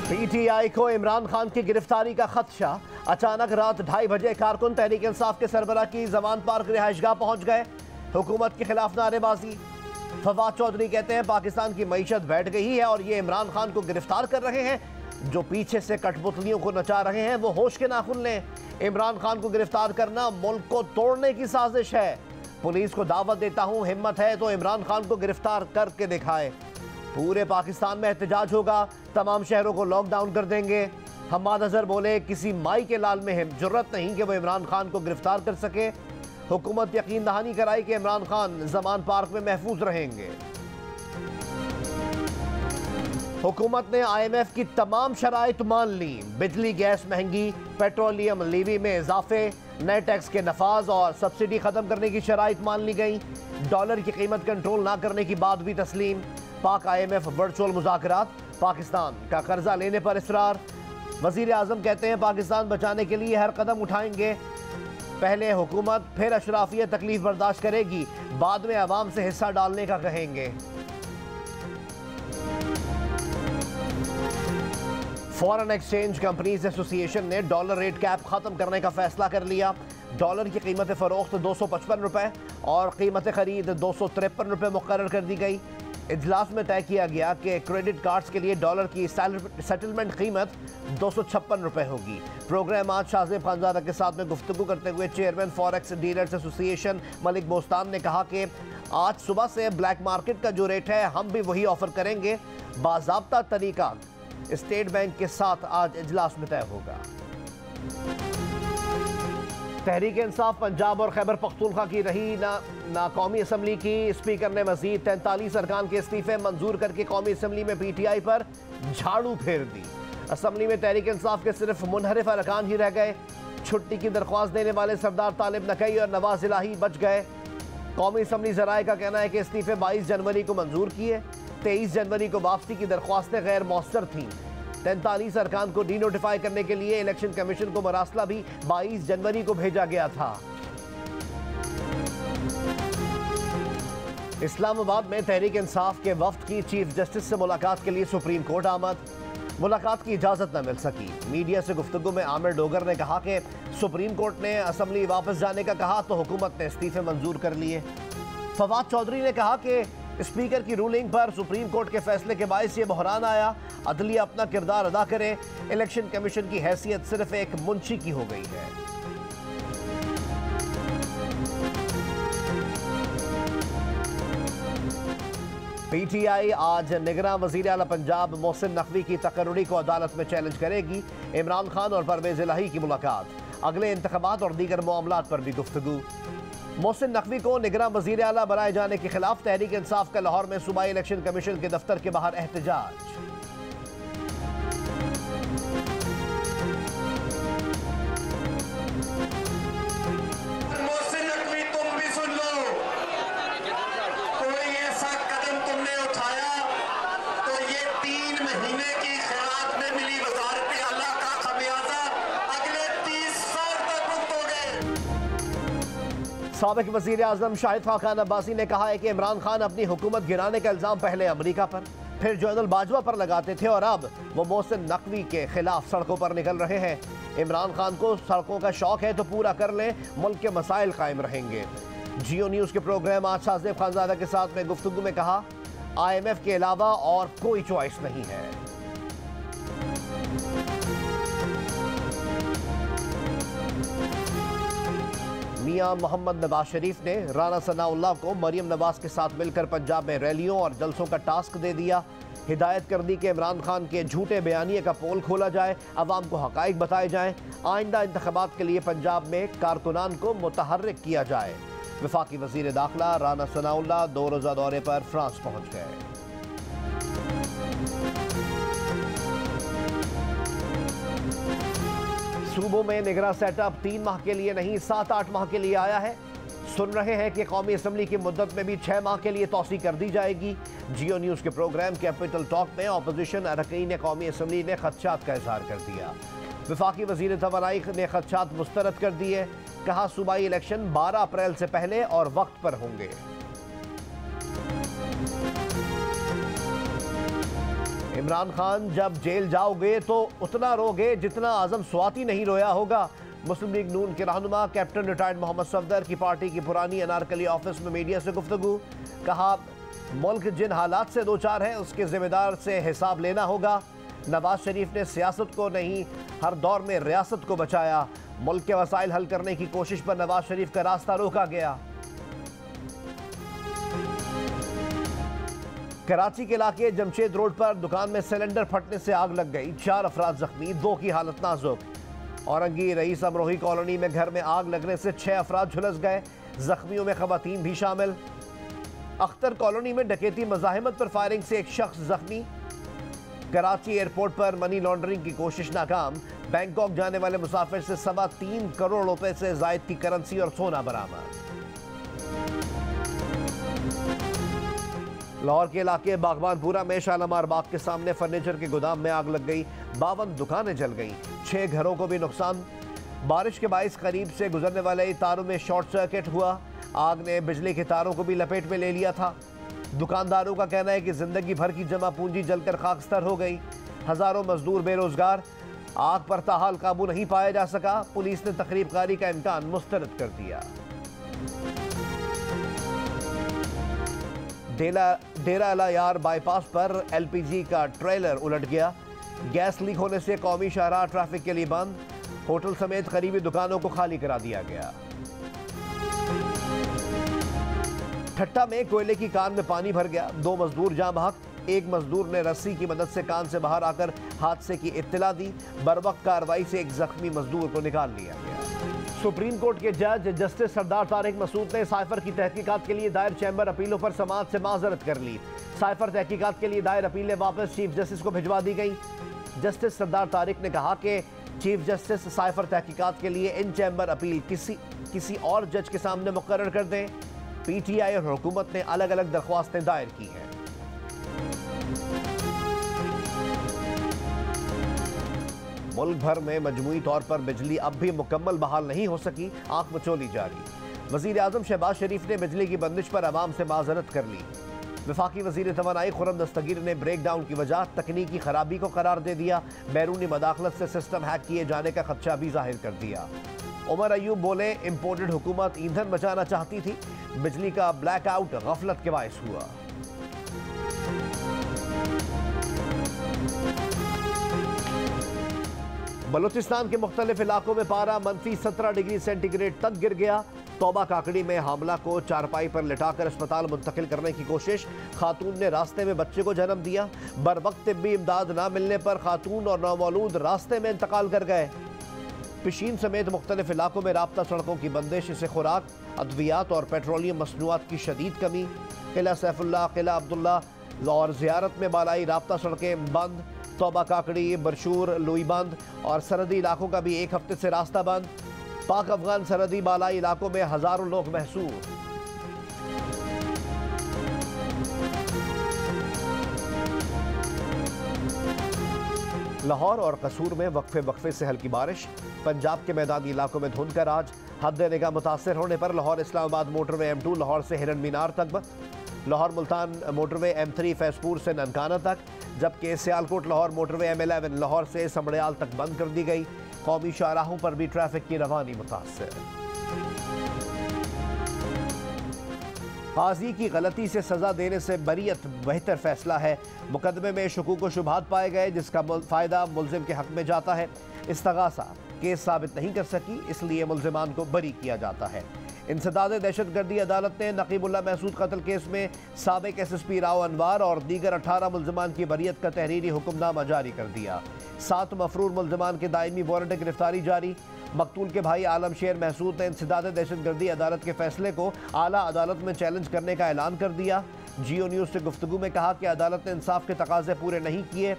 PTI को इमरान खान की गिरफ्तारी का खदशा। अचानक रात 2:30 बजे कारकुन तहरीक इंसाफ के सरबराह की जमान पार्क रिहाइशगाह पहुंच गए। हुकूमत के खिलाफ नारेबाजी। फवाद चौधरी कहते हैं पाकिस्तान की मईशत बैठ गई है और ये इमरान खान को गिरफ्तार कर रहे हैं। जो पीछे से कठपुतलियों को नचा रहे हैं वो होश के नाखून लें। इमरान खान को गिरफ्तार करना मुल्क को तोड़ने की साजिश है। पुलिस को दावत देता हूं, हिम्मत है तो इमरान खान को गिरफ्तार करके दिखाए। पूरे पाकिस्तान में एहतजाज होगा, तमाम शहरों को लॉकडाउन कर देंगे। हम्माद अजहर बोले किसी माई के लाल में जुर्रत नहीं कि वो इमरान खान को गिरफ्तार कर सके। हुकूमत यकीन दहानी कराई कि इमरान खान जमान पार्क में महफूज रहेंगे। हुकूमत ने IMF की तमाम शराइत मान ली। बिजली गैस महंगी, पेट्रोलियम लीवी में इजाफे, नए टैक्स के नफाज और सब्सिडी खत्म करने की शराइत मान ली गई। डॉलर की कीमत कंट्रोल ना करने की बात भी तस्लीम। पाक IMF वर्चुअल मुज़ाकरात, पाकिस्तान का कर्जा लेने पर इसरार। वजीर आजम कहते हैं पाकिस्तान बचाने के लिए हर कदम उठाएंगे। पहले हुकूमत फिर अशराफिया तकलीफ बर्दाश्त करेगी, बाद में अवाम से हिस्सा डालने का कहेंगे। फॉरेन एक्सचेंज कंपनीज एसोसिएशन ने डॉलर रेट कैप खत्म करने का फैसला कर लिया। डॉलर की कीमत फरोख्त 255 रुपये और कीमत खरीद 253 रुपये मुकर्रर कर दी गई। इजलास में तय किया गया कि क्रेडिट कार्ड्स के लिए डॉलर की सेटलमेंट कीमत 256 रुपये होगी। प्रोग्राम आज शाहजेब खानजादा के साथ में गुफ्तगू करते हुए chairman forex dealers association Malik Bostan ने कहा कि आज सुबह से ब्लैक मार्केट का जो रेट है हम भी वही ऑफर करेंगे। बाज़ाब्ता तरीका स्टेट बैंक के साथ आज इजलास में तय होगा। तहरीक इंसाफ पंजाब और खैबर पख्तूनख्वा की रही ना कौमी असम्बली की। स्पीकर ने मजीद 43 अरकान के इस्तीफे मंजूर करके कौमी असम्बली में PTI पर झाड़ू फेर दी। असम्बली में तहरीक इंसाफ के सिर्फ मुनहरिफ अरकान ही रह गए। छुट्टी की दरख्वास्त देने वाले सरदार तालिब नकई और नवाज इलाही बच गए। कौमी असम्बली ज़राए का कहना है कि इस्तीफे 22 जनवरी को मंजूर किए। 23 जनवरी को वापसी की दरख्वास्तें गैर मौसर थीं। 43 अरकान को डी नोटिफाई करने के लिए इलेक्शन कमीशन को मरासला भी 22 जनवरी को भेजा गया था। इस्लामाबाद में तहरीक इंसाफ के वफ्द की चीफ जस्टिस से मुलाकात के लिए सुप्रीम कोर्ट आमद। मुलाकात की इजाजत न मिल सकी। मीडिया से गुफ्तगू में आमिर डोगर ने कहा कि सुप्रीम कोर्ट ने असम्बली वापस जाने का कहा तो हुकूमत ने इस्तीफे मंजूर कर लिए। फवाद चौधरी ने कहा कि स्पीकर की रूलिंग पर सुप्रीम कोर्ट के फैसले के बायस ये बहरान आया। अदलिया अपना किरदार अदा करे। इलेक्शन कमीशन की हैसियत सिर्फ एक मुंशी की हो गई है। PTI आज निगरान वज़ीर आला पंजाब मोहसिन नकवी की तकर्रुरी को अदालत में चैलेंज करेगी। इमरान खान और परवेज इलाही की मुलाकात, अगले इंतखाबात और दीगर मामलात पर भी गुफ्तगू। मोहसिन नकवी को निगरान वज़ीर आला बनाए जाने के खिलाफ तहरीक इंसाफ का लाहौर में सूबाई इलेक्शन कमीशन के दफ्तर के बाहर एहतजाज। मोहसिन नकवी तुम भी सुन लो, कोई ऐसा कदम तुमने उठाया तो ये 3 महीने की खैरात में मिली वज़ारत आला का खमियाजा अगले 30 साल तक भुगतोगे। साबिक वज़ीर आज़म शाहिद खान अब्बासी ने कहा है कि इमरान खान अपनी हुकूमत गिराने का इल्ज़ाम पहले अमरीका पर, फिर जनरल बाजवा पर लगाते थे और अब वो मोहसिन नकवी के खिलाफ सड़कों पर निकल रहे हैं। इमरान खान को सड़कों का शौक है तो पूरा कर लें, मुल्क के मसाइल कायम रहेंगे। जियो न्यूज़ के प्रोग्राम आज शाहजेब खानजादा के साथ में गुफ्तगू में कहा IMF के अलावा और कोई चॉइस नहीं है। मियां मोहम्मद नवाज शरीफ ने राना सनाउल्लाह को मरियम नवाज के साथ मिलकर पंजाब में रैलियों और जलसों का टास्क दे दिया। हिदायत कर दी कि इमरान खान के झूठे बयानिए का पोल खोला जाए, अवाम को हकाइक बताए जाएं। आइंदा इंतखाबात के लिए पंजाब में कारकुनान को मुतहर्रिक किया जाए। वफाकी वजीर दाखिला राना सनाउल्लाह 2 रोज़ा दौरे पर फ्रांस पहुँच गए। सूबों में निगरान सेटअप 3 माह के लिए नहीं 7-8 माह के लिए आया है। सुन रहे हैं कि कौमी असम्बली की मुद्दत में भी 6 माह के लिए तौसी कर दी जाएगी। जियो न्यूज़ के प्रोग्राम कैपिटल टॉक में अपोजिशन अरकान कौमी असम्बली ने खदशात का इजहार कर दिया। वफाकी वज़ीर तवानाई ने खदशात मुस्तरद कर दिए। कहा सूबाई इलेक्शन 12 अप्रैल से पहले और वक्त पर होंगे। इमरान खान जब जेल जाओगे तो उतना रोगे जितना आजम स्वाति नहीं रोया होगा। मुस्लिम लीग नून के रहनुमा कैप्टन रिटायर्ड मोहम्मद सफदर की पार्टी की पुरानी अनारकली ऑफिस में मीडिया से गुफ्तगू। कहा, मुल्क जिन हालात से दो चार है उसके जिम्मेदार से हिसाब लेना होगा। नवाज शरीफ ने सियासत को नहीं, हर दौर में रियासत को बचाया। मुल्क के मसाइल हल करने की कोशिश पर नवाज शरीफ का रास्ता रोका गया। कराची के इलाके जमशेद रोड पर दुकान में सिलेंडर फटने से आग लग गई। 4 अफराद जख्मी, 2 की हालत नाजुक। औरंगी रईस अमरोही कॉलोनी में घर में आग लगने से 6 अफराद झुलस गए। जख्मियों में खवातीन भी शामिल। अख्तर कॉलोनी में डकैती मज़ाहिमत पर फायरिंग से एक शख्स जख्मी। कराची एयरपोर्ट पर मनी लॉन्ड्रिंग की कोशिश नाकाम। बैंकॉक जाने वाले मुसाफिर से 3.25 करोड़ रुपए से जायद की करेंसी और सोना बरामद। लाहौर के इलाके बागबानपुरा में शालामार बाग के सामने फर्नीचर के गोदाम में आग लग गई। 52 दुकानें जल गईं, 6 घरों को भी नुकसान। बारिश के बाइस करीब से गुजरने वाले तारों में शॉर्ट सर्किट हुआ। आग ने बिजली के तारों को भी लपेट में ले लिया था। दुकानदारों का कहना है कि जिंदगी भर की जमा पूंजी जलकर खाकस्तर हो गई। हजारों मजदूर बेरोजगार। आग पर ताहाल काबू नहीं पाया जा सका। पुलिस ने तकरीबकारी का इम्कान मुस्तरद कर दिया। डेरा अला यार बाईपास पर एलपीजी का ट्रेलर उलट गया। गैस लीक होने से कौमी शाहराह ट्रैफिक के लिए बंद। होटल समेत करीबी दुकानों को खाली करा दिया गया। ठट्टा में कोयले की कान में पानी भर गया। 2 मजदूर जाँ बहक। एक मजदूर ने रस्सी की मदद से कान से बाहर आकर हादसे की इत्तला दी। बरवक्त कार्रवाई से एक जख्मी मजदूर को निकाल लिया गया। सुप्रीम कोर्ट के जज जस्टिस सरदार तारिक मसूद ने साइफर की तहकीकात के लिए दायर चैम्बर अपीलों पर समाअत से माजरत कर ली। साइफर तहकीकात के लिए दायर अपीलें वापस चीफ जस्टिस को भिजवा दी गई। जस्टिस सरदार तारिक ने कहा कि चीफ जस्टिस साइफर तहकीकात के लिए इन चैम्बर अपील किसी और जज के सामने मुकर्रर कर दें। पीटीआई और हुकूमत ने अलग अलग दरख्वास्तें दायर की हैं। मुल्क भर में मजमूई तौर पर बिजली अब भी मुकम्मल बहाल नहीं हो सकी। आंख मचोली जारी। वजीर आजम शहबाज शरीफ ने बिजली की बंदिश पर अवाम से माजरत कर ली। वफाकी वजीर तवानाई खुर्रम दस्तगीर ने ब्रेक डाउन की वजह तकनीकी खराबी को करार दे दिया। बैरूनी मदाखलत से सिस्टम हैक किए जाने का खदशा भी जाहिर कर दिया। उमर अयूब बोले, इम्पोर्टेड हुकूमत ईंधन बचाना चाहती थी। बिजली का ब्लैकआउट गफलत के बायस हुआ। बलूचिस्तान के मुख्तलिफ इलाकों में पारा -17 डिग्री सेंटीग्रेड तक गिर गया। तौबा काकड़ी में हामला को चारपाई पर लिटाकर अस्पताल मुंतकिल करने की कोशिश। खातून ने रास्ते में बच्चे को जन्म दिया। बर वक्त तिब्बी इमदाद न मिलने पर खातून और नौमौलूद रास्ते में इंतकाल कर गए। पिशीन समेत मुख्तलिफ इलाकों में राब्ता सड़कों की बंदिश से खुराक, अद्वियात और पेट्रोलियम मसनूआत की शदीद कमी। किला सैफुल्लाह, किला अब्दुल्ला और ज़ियारत में बालाई राब्ता सड़कें बंद। तौबा काकड़ी, बरशूर, लुईबंद और सरहदी इलाकों का भी एक हफ्ते से रास्ता बंद। पाक अफगान सरहदी बालाई इलाकों में हजारों लोग महसूर। लाहौर और कसूर में वक्फे से हल्की बारिश। पंजाब के मैदानी इलाकों में धुंध का राज। हद निगाह मुतासर होने पर लाहौर इस्लामाबाद मोटरवे M2 लाहौर से हिरन मीनार तक, लाहौर मुल्तान मोटरवे M3 फैजपुर से ननकाना तक, जबकि सियालकोट लाहौर मोटरवे M11 लाहौर से समड़याल तक बंद कर दी गई। कौमी शाहराहों पर भी ट्रैफिक की रवानी मुतासर। काजी की गलती से सजा देने से बरीयत बेहतर फैसला है। मुकदमे में शकूक व शुबहात पाए गए जिसका फायदा मुल्जिम के हक में जाता है। इस्तगासा केस साबित नहीं कर सकी, इसलिए मुल्जिमान को बरी किया जाता है। इंसदाद दहशतगर्दी अदालत ने नकीबुल्लाह महसूद कत्ल केस में साबिक SSP राव अनवार और दीगर 18 मुल्जिमान की बरीयत का तहरीरी हुक्मनामा जारी कर दिया। 7 मफरूर मुल्जिमान के दायमी वारंट गिरफ्तारी जारी। मकतूल के भाई आलम शेर महसूद ने इंसदाद दहशतगर्दी अदालत के फैसले को आला अदालत में चैलेंज करने का ऐलान कर दिया। जियो न्यूज़ से गुफ्तगू में कहा कि अदालत ने इंसाफ के तकाजे पूरे नहीं किए।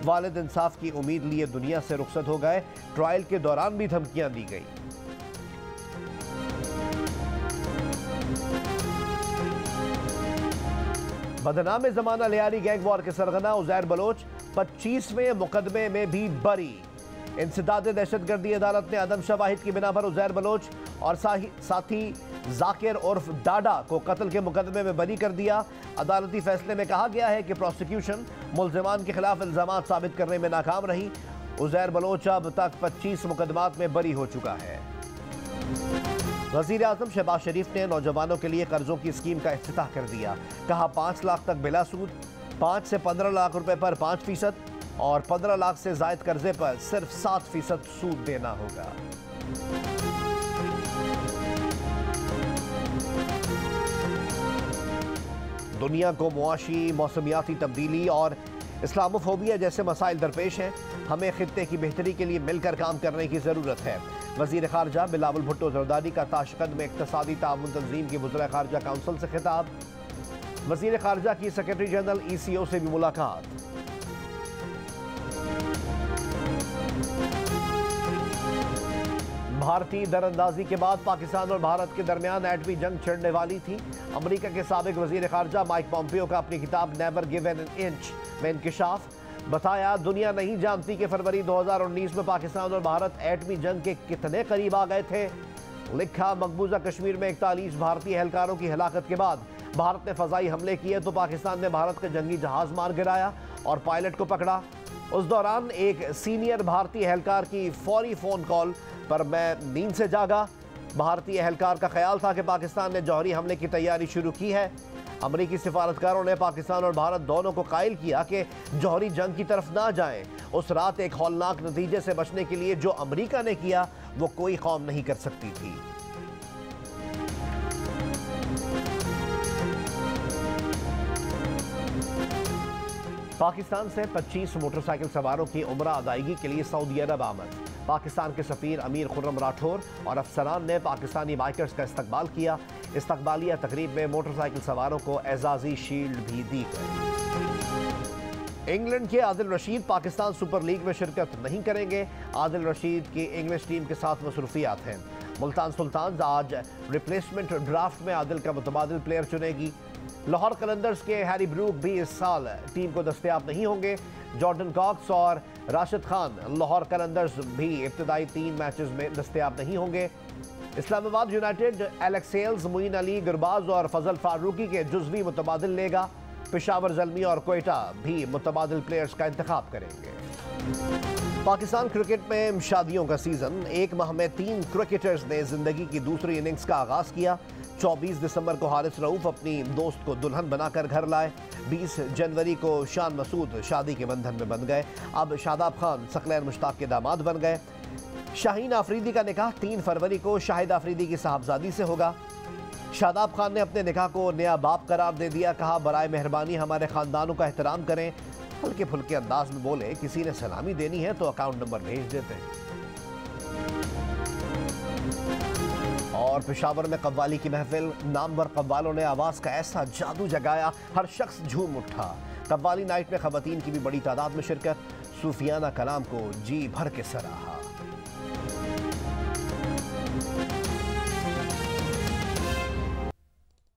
वालिद इंसाफ की उम्मीद लिए दुनिया से रुखसत हो गए। ट्रायल के दौरान भी धमकियां दी गई। बदनाम जमाना लियारी गैंग वॉर के सरगना उजैर बलोच 25वें मुकदमे में भी बरी। इंसदाद दहशतगर्दी अदालत ने अदम शवाहिद की बिना पर उजैर बलोच और साथी जाकिर उर्फ डाडा को कत्ल के मुकदमे में बरी कर दिया। अदालती फैसले में कहा गया है कि प्रोसिक्यूशन मुल्जिमान के खिलाफ इल्जाम साबित करने में नाकाम रही। उजैर बलोच अब तक 25 मुकदमात में बरी हो चुका है। वज़ीर आज़म शहबाज शरीफ ने नौजवानों के लिए कर्जों की स्कीम का इफ्तिताह कर दिया। कहा 5 लाख तक बिला सूद, 5 से 15 लाख रुपए पर 5% और 15 लाख से जायद कर्जे पर सिर्फ 7% सूद देना होगा। दुनिया को मुआशी, मौसमियाती तब्दीली और इस्लामोफोबिया जैसे मसाइल दरपेश हैं। हमें खित्ते की बेहतरी के लिए मिलकर काम करने की ज़रूरत है। वज़ीर ख़ारजा बिलावल भुट्टो ज़रदारी का ताशकंद में इक़्तिसादी ताउन तंज़ीम की वज़ीर ख़ारजा काउंसिल से खिताब। वज़ीर ख़ारजा की सेक्रेटरी जनरल ECO से भी मुलाकात। भारतीय दरअंदाजी के बाद पाकिस्तान और भारत के दरमियान एटमी जंग छिड़ने वाली थी। अमेरिका के साबिक वज़ीर ख़ारजा माइक पॉम्पियो का अपनी किताब नेवर गिव एन इंच में इंकिशाफ। बताया, दुनिया नहीं जानती कि फरवरी 2019 में पाकिस्तान और भारत एटमी जंग के कितने करीब आ गए थे। लिखा, मकबूजा कश्मीर में 41 भारतीय एहलकारों की हलाकत के बाद भारत ने फ़ज़ाई हमले किए तो पाकिस्तान ने भारत का जंगी जहाज़ मार गिराया और पायलट को पकड़ा। उस दौरान एक सीनियर भारतीय एहलकार की फौरी फ़ोन कॉल पर मैं नींद से जागा। भारतीय एहलकार का ख्याल था कि पाकिस्तान ने जौहरी हमले की तैयारी शुरू की है। अमरीकी सिफारतकारों ने पाकिस्तान और भारत दोनों को कायल किया कि जौहरी जंग की तरफ ना जाएं। उस रात एक हौलनाक नतीजे से बचने के लिए जो अमरीका ने किया वो कोई कौम नहीं कर सकती थी। पाकिस्तान से 25 मोटरसाइकिल सवारों की उम्रा अदायगी के लिए सऊदी अरब आमद। पाकिस्तान के सफ़ीर अमीर खुर्रम राठौर और अफसरान ने पाकिस्तानी बाइकर्स का इस्तकबाल किया। इस्तकबालिया तकरीब में मोटरसाइकिल सवारों को एजाज़ी शील्ड भी दी गई। इंग्लैंड के आदिल रशीद पाकिस्तान सुपर लीग में शिरकत नहीं करेंगे। आदिल रशीद की इंग्लिश टीम के साथ मसरूफियात हैं। मुल्तान सुल्तान आज रिप्लेसमेंट ड्राफ्ट में आदिल का मुतबादिल प्लेयर चुनेगी। लाहौर कलंदर्स के हैरी ब्रूक भी इस साल टीम को दस्तयाब नहीं होंगे। जॉर्डन कॉक्स और राशिद खान लाहौर कलंदर्स भी इब्तदाई 3 मैचेस में दस्तयाब नहीं होंगे। Islamabad United Alex Hales, Moeen Ali, Gurbaz और फजल फारूकी के जुज़वी मुतबादिल लेगा। पेशावर ज़ल्मी और कोयटा भी मुतबादिल प्लेयर्स का इंतखाब करेंगे। पाकिस्तान क्रिकेट में शादियों का सीजन। 1 माह में 3 क्रिकेटर्स ने जिंदगी की दूसरी इनिंग्स का आगाज किया। 24 दिसंबर को हारिस रऊफ अपनी दोस्त को दुल्हन बनाकर घर लाए। 20 जनवरी को शान मसूद शादी के बंधन में बंध गए। अब शादाब खान सकलैन मुश्ताक के दामाद बन गए। शाहीन आफरीदी का निकाह 3 फरवरी को शाहिद आफरीदी की साहबजादी से होगा। शादाब खान ने अपने निकाह को नया बाप करार दे दिया। कहा, बराए मेहरबानी हमारे खानदानों का एहतराम करें। हल्के फुल्के अंदाज में बोले, किसी ने सलामी देनी है तो अकाउंट नंबर भेज देते हैं। और पेशावर में कव्वाली की महफिल। नामवर कव्वालों ने आवाज़ का ऐसा जादू जगाया, हर शख्स झूम उठा। कव्वाली नाइट में ख़वातीन की भी बड़ी तादाद में शिरकत। सूफियाना कलाम को जी भर के सराहा।